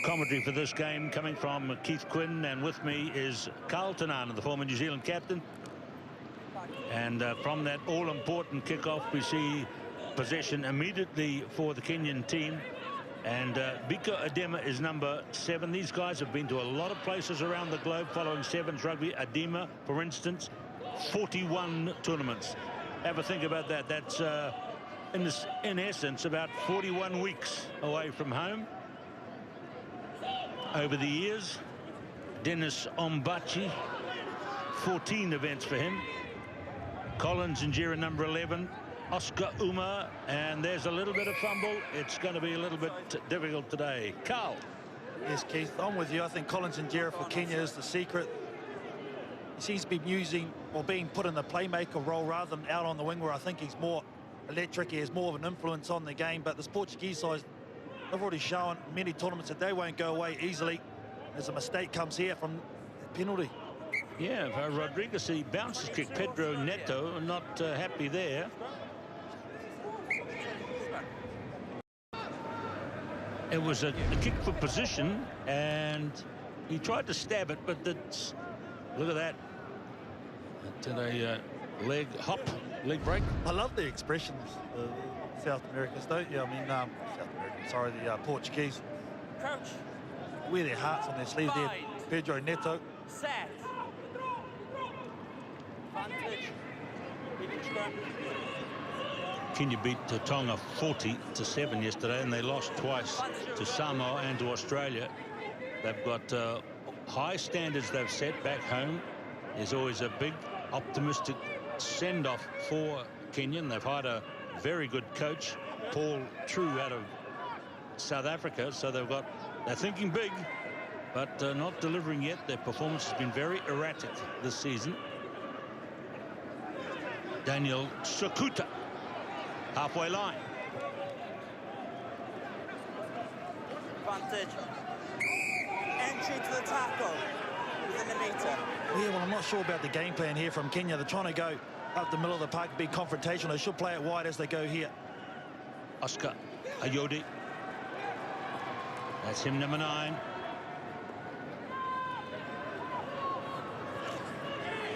commentary for this game coming from Keith Quinn, and with me is Carl Tanana, the former New Zealand captain. And from that all-important kickoff, we see possession immediately for the Kenyan team. And Biko Adema is number 7. These guys have been to a lot of places around the globe following sevens rugby. Adema, for instance, 41 tournaments. Have a think about that. That's in essence about 41 weeks away from home. Over the years, Dennis Ombachi, 14 events for him. Collins Njira, number 11. Oscar Uma, and there's a little bit of fumble. It's going to be a little bit difficult today. Carl. Yes, Keith, I'm with you. I think Collins Njira for Kenya is the secret. He seems to be using or being put in the playmaker role rather than out on the wing, where I think he's more electric. He has more of an influence on the game. But this Portuguese side, they've already shown many tournaments that they won't go away easily as a mistake comes here from the penalty. Yeah, Rodriguez, he bounces kick. Pedro Neto not happy there. It was a kick for position, and he tried to stab it, but that's, look at that. Did a leg hop, leg break. I love the expressions of South Americans, don't you? I mean, South Americans, sorry, the Portuguese. Crouch. Wear their hearts on their sleeve there. Pedro Neto. Set. Advantage. Kenya beat Tonga 40-7 yesterday, and they lost twice to Samoa and to Australia. They've got high standards they've set back home. There's always a big optimistic send-off for Kenya. They've hired a very good coach, Paul True, out of South Africa, so they're thinking big, but not delivering yet. Their performance has been very erratic this season. Daniel Sukuta, halfway line. Advantage. Entry to the tackle within a metre. Yeah, well, I'm not sure about the game plan here from Kenya. They're trying to go up the middle of the park, big confrontation. They should play it wide as they go here. Oscar Ayodi. That's him, number 9.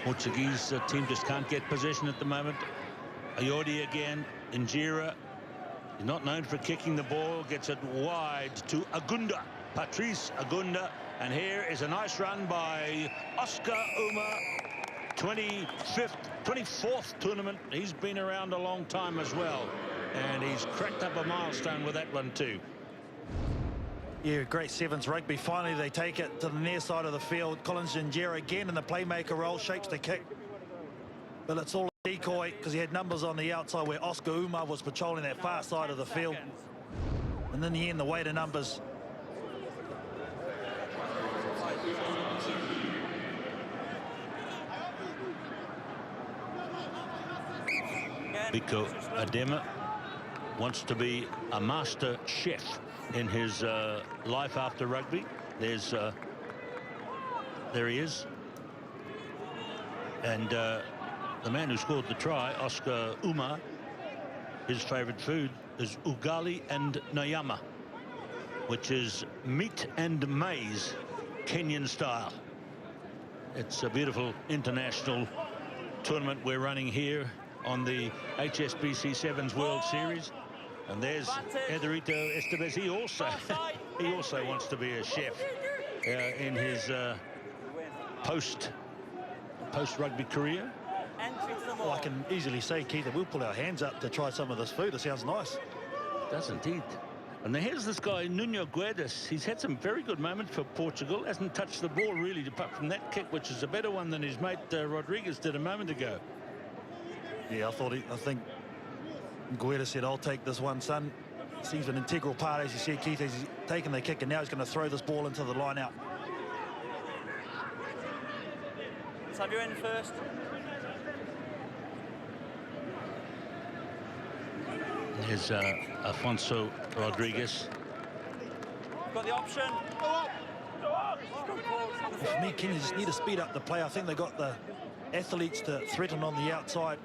Portuguese team just can't get possession at the moment. Ayodi again. Njira, he's not known for kicking the ball, gets it wide to Agunda, Patrice Agunda, and here is a nice run by Oscar Uma. 24th tournament. He's been around a long time as well, and he's cracked up a milestone with that one too. Yeah, great sevens rugby. Finally, they take it to the near side of the field. Collins Njira again in the playmaker role, shapes the kick, but it's all a decoy because he had numbers on the outside where Oscar Uma was patrolling that far side of the field. And in the end, the weight of numbers. Biko Adema wants to be a master chef in his life after rugby. There he is. And the man who scored the try, Oscar Uma, his favorite food is ugali and nyama, which is meat and maize, Kenyan style. It's a beautiful international tournament we're running here on the HSBC Sevens World Series. And there's Ederito Estevez. He also wants to be a chef in his post-rugby career. Well, I can easily say, Keith, that we'll pull our hands up to try some of this food. It sounds nice. It does indeed. And then here's this guy, Nuno Guedes. He's had some very good moments for Portugal. Hasn't touched the ball really, apart from that kick, which is a better one than his mate Rodriguez did a moment ago. Yeah, I think Guedes said, "I'll take this one, son." Seems an integral part, as you said, Keith. He's taken the kick, and now he's going to throw this ball into the line out. Let's have you in first. Here's Afonso Rodriguez. Got the option. For me, Kenya just need to speed up the play. I think they got the athletes to threaten on the outside.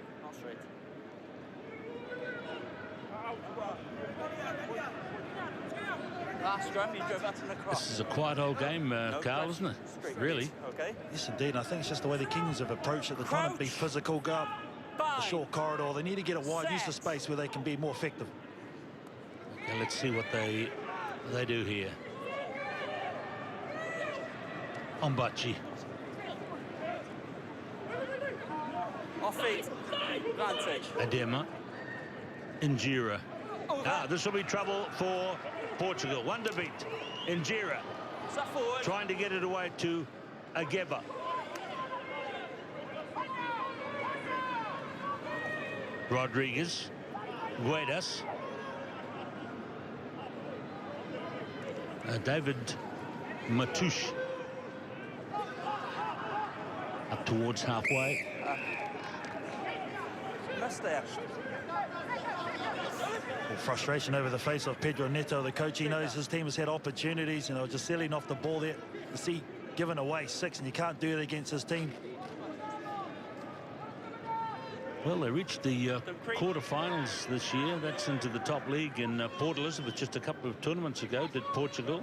Last scrum, he drove out and across. This is a quiet old game, Carl, isn't it? Really? Okay. Yes, indeed. And I think it's just the way the Kenyans have approached it. They're trying to be physical, go up the short corridor. They need to get it wide, use the space where they can be more effective. Okay, let's see what they do here. Ombachi. Off feet. Advantage. Adema. Injera. This will be trouble for Portugal. One to beat. Injera trying to get it away to Ageba. Rodriguez. Guedes. David Matouche. Up towards halfway. Missed there. Well, frustration over the face of Pedro Neto, the coach. He knows his team has had opportunities, just selling off the ball there. You see, giving away 6, and you can't do it against his team. Well, they reached the quarterfinals this year. That's into the top league in Port Elizabeth just a couple of tournaments ago, did Portugal,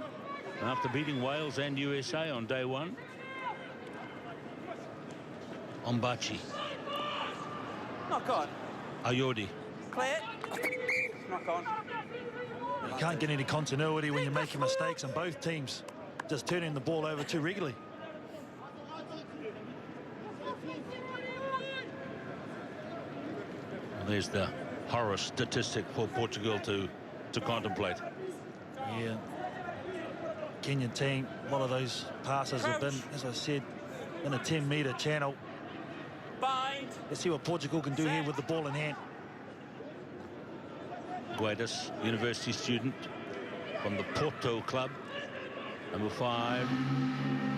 after beating Wales and USA on day one. Ombachi. Knock on. Ayodi. Clear. Knock on. You can't get any continuity when you're making mistakes, and both teams just turning the ball over too regularly. There's the horror statistic for Portugal to contemplate. Yeah. Kenyan team, a lot of those passes have been, as I said, in a 10-metre channel. Bind. Let's see what Portugal can do here with the ball in hand. Guedes, university student from the Porto club. Number 5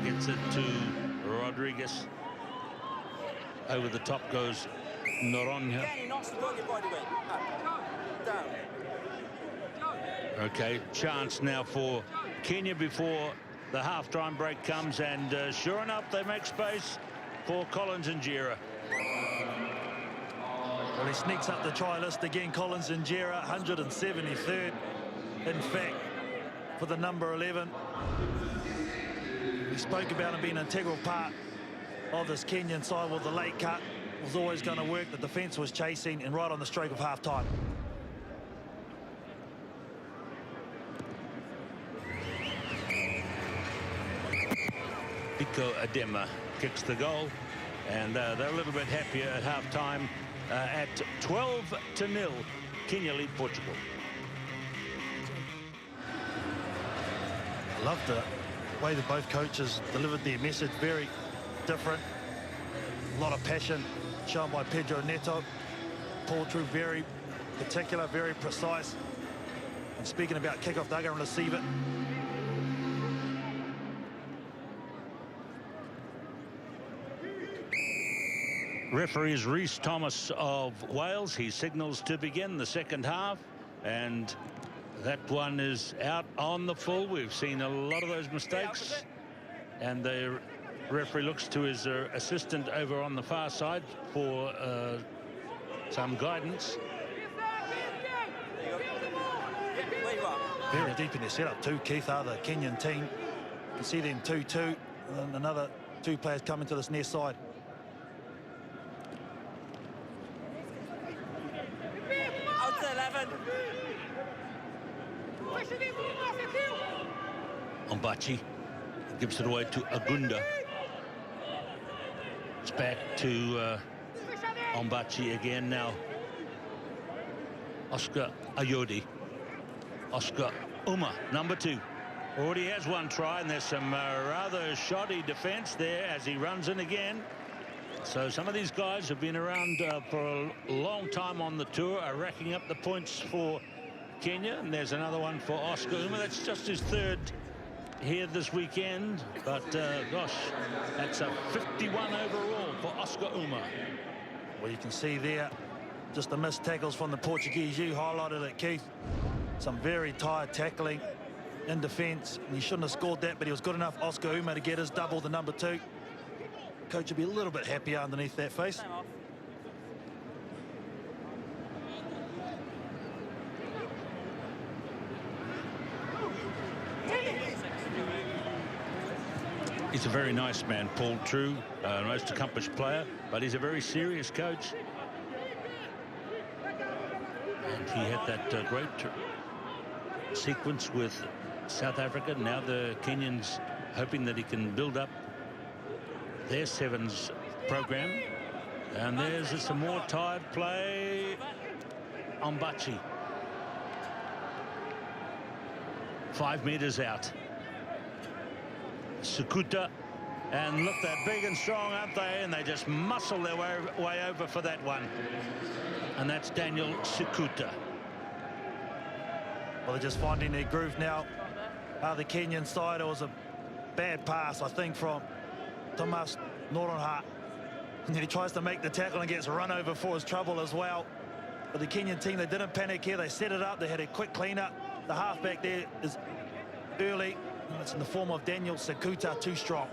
gets it to Rodriguez. Over the top goes Noronha. Again, he knocks the body weight. Up. Down. Okay, chance now for Kenya before the half-time break comes, and sure enough, they make space for Collins Injera. Well, he sneaks up the try list again. Collins Injera, 173rd. In fact, for the number 11. We spoke about him being an integral part of this Kenyan side. Well, the late cut was always going to work. The defence was chasing, and right on the stroke of half-time. Pico Adema kicks the goal, and they're a little bit happier at half-time. At 12-0, Kenya lead Portugal. I love the way that both coaches delivered their message. Very different. A lot of passion shown by Pedro Neto. Paul True, very particular, very precise. And speaking about kick-off, they're going to receive it. Referee is Rhys Thomas of Wales. He signals to begin the second half, and that one is out on the full. We've seen a lot of those mistakes, and the referee looks to his assistant over on the far side for some guidance. Very deep in their setup too, Keith, are the Kenyan team. You can see them 2-2, and then another 2 players coming to this near side. Out to 11. Ombachi gives it away to Agunda. It's back to Ombachi again now. Oscar Ayodi. Oscar Uma, number 2. Already has 1 try, and there's some rather shoddy defence there as he runs in again. So some of these guys have been around for a long time on the tour, are racking up the points for Kenya, and there's another one for Oscar Uma. That's just his 3rd here this weekend, but gosh, that's a 51 overall for Oscar Uma. Well, you can see there just the missed tackles from the Portuguese. You highlighted it, Keith. Some very tired tackling in defence, and he shouldn't have scored that, but he was good enough, Oscar Uma, to get his double, the number 2. Coach will be a little bit happier underneath that face. He's a very nice man, Paul True, most accomplished player, but he's a very serious coach. And he had that great sequence with South Africa. Now the Kenyans hoping that he can build up their sevens program. And there's some more tired play. Ombachi. 5 meters out. Sukuta, and look, they're big and strong, aren't they? And they just muscle their way over for that one. And that's Daniel Sukuta. Well, they're just finding their groove now. The Kenyan side, it was a bad pass, I think, from Thomas Noronha. And then he tries to make the tackle and gets run over for his trouble as well. But the Kenyan team, they didn't panic here. They set it up. They had a quick clean-up. The halfback there is early. And it's in the form of Daniel Sukuta, too strong.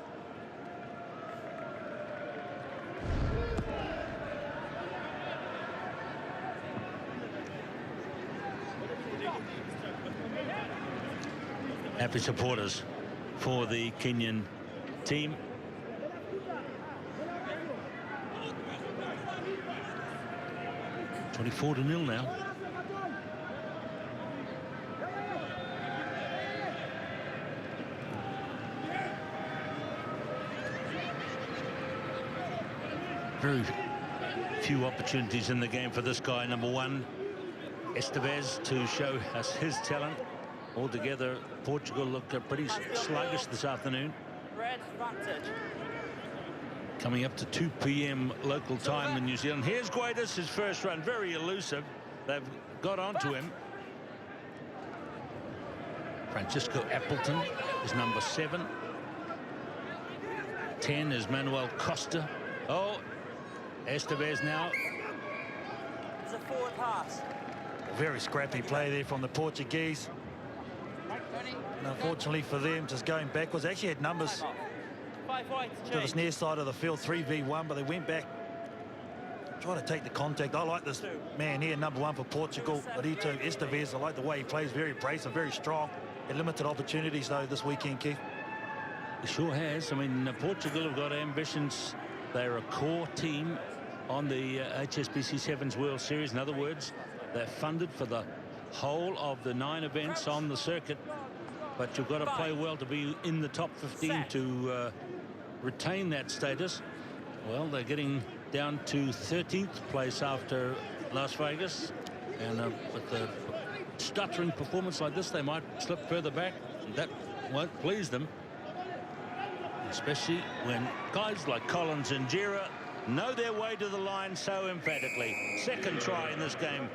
Happy supporters for the Kenyan team. (24-0) now. Very few opportunities in the game for this guy, number 1, Estevez, to show us his talent. Altogether, Portugal look pretty sluggish this afternoon. Red advantage. Coming up to 2 p.m. local time in New Zealand. Here's Guedes, his first run, very elusive. They've got onto him. Francisco Appleton is number 7. 10 is Manuel Costa. Oh, Estevez now. It's a forward pass. Very scrappy play there from the Portuguese. And unfortunately for them, just going backwards. They actually had numbers to this near side of the field, 3v1, but they went back, try to take the contact. I like this man here, number 1 for Portugal, Arito Estevez. I like the way he plays, very abrasive, very strong. Had limited opportunities, though, this weekend, Keith. He sure has. I mean, Portugal have got ambitions. They're a core team on the HSBC Sevens World Series. In other words, they're funded for the whole of the 9 events on the circuit. But you've got to play well to be in the top 15 to retain that status. Well, they're getting down to 13th place after Las Vegas. And with a stuttering performance like this, they might slip further back. That won't please them. Especially when guys like Collins and Jira know their way to the line so emphatically. Second try in this game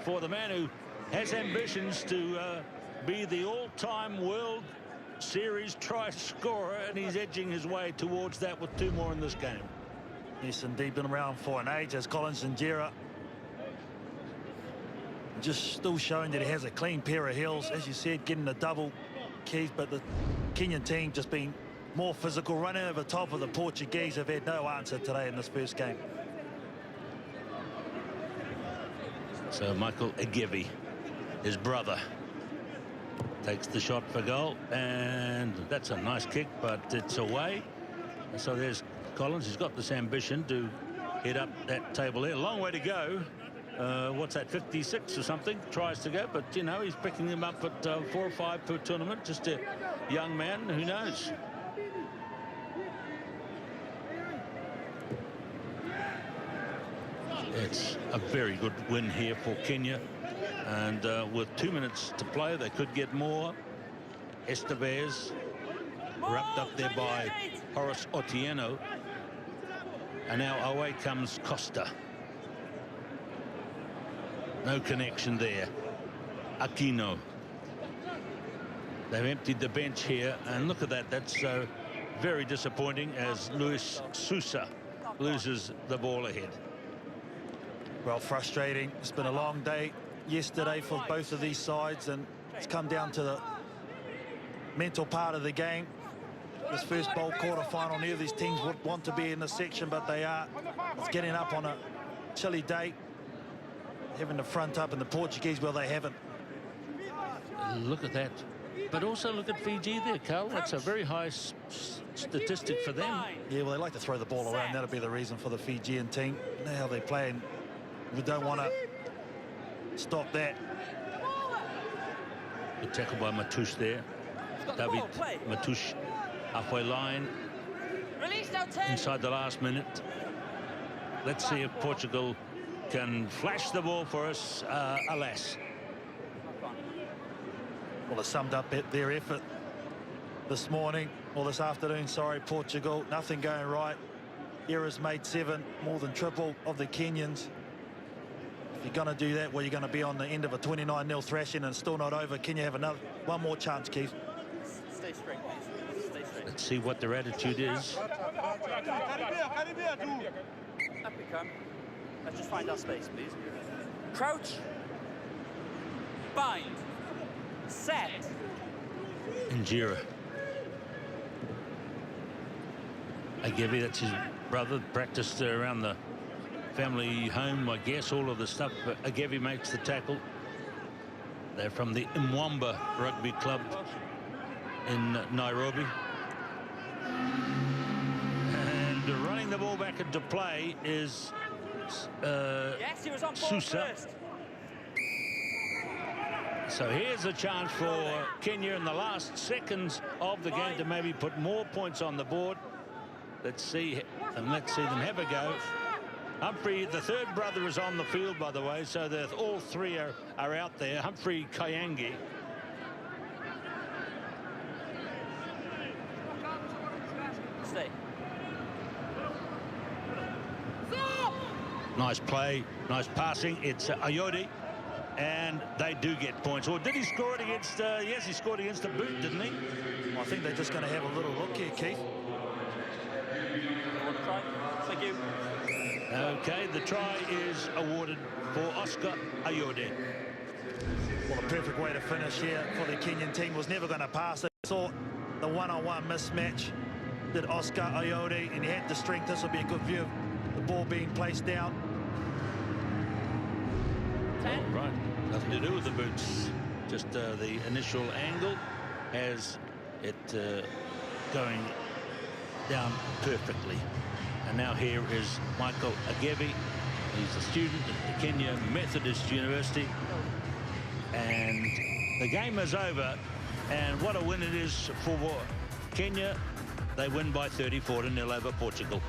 for the man who has ambitions to be the all-time World Series try scorer, and he's edging his way towards that with 2 more in this game. Yes, indeed, been around for an age as Collins and Jira. Just still showing that he has a clean pair of heels, as you said, getting a double, Keith, but the Kenyan team just being more physical, running over top of the Portuguese. Have had no answer today in this first game. So Michael Egevi, his brother, takes the shot for goal, and that's a nice kick, but it's away. So there's Collins. He's got this ambition to hit up that table there. A long way to go. What's that, 56 or something? Tries to go, but you know, he's picking them up at 4 or 5 per tournament. Just a young man, who knows? It's a very good win here for Kenya, and with 2 minutes to play, they could get more. Estevez wrapped up there by Horace Otieno, and now away comes Costa. No connection there. Aquino. They've emptied the bench here, and look at that. That's very disappointing as Luis Sousa loses the ball ahead. Well, frustrating. It's been a long day yesterday for both of these sides, and it's come down to the mental part of the game. This first bowl quarter-final, neither of these teams would want to be in this section, but they are. It's getting up on a chilly day, having the front up, and the Portuguese, well, they haven't. Look at that But also look at Fiji there, Carl. That's a very high statistic for them. Yeah, well, they like to throw the ball around. That'll be the reason for the Fijian team. Now they're playing. We don't want to stop that. Good tackle by Matush there. David Matush, halfway line. Inside the last minute. Let's see if Portugal can flash the ball for us. Alas. Well, they summed up their effort this morning, or this afternoon, sorry, Portugal. Nothing going right. Errors made 7, more than triple of the Kenyans. If you're going to do that, well, you're going to be on the end of a 29-0 thrashing and still not over. Can you have one more chance, Keith? Stay straight, please. Stay straight. Let's see what their attitude is. Up we come. Let's just find our space, please. Crouch. Bind. Set. Injera. Agevi, that's his brother, practiced around the family home, I guess, all of the stuff. But Agevi makes the tackle. They're from the Mwamba Rugby Club in Nairobi. And running the ball back into play is Yes, he was on board Sousa. first. So here's a chance for Kenya in the last seconds of the game to maybe put more points on the board. Let's see, and let's see them have a go. Humphrey, the third brother, is on the field, by the way, so that all three are out there. Humphrey Kayangi. Stay. Nice play, nice passing. It's Ayodi. And they do get points. Or did he score it against... yes, he scored against the boot, didn't he? Well, I think they're just going to have a little look here, Keith. You want to try? Thank you. Okay, the try is awarded for Oscar Ayodi. Well, a perfect way to finish here for the Kenyan team. Was never going to pass it. Saw the one-on-one mismatch. Did Oscar Ayodi, and he had the strength. This will be a good view of the ball being placed down. 10. Right, nothing to do with the boots. Just the initial angle has it going down perfectly. And now here is Michael Agevi. He's a student at the Kenya Methodist University. And the game is over. And what a win it is for Kenya. They win by 34-0 over Portugal.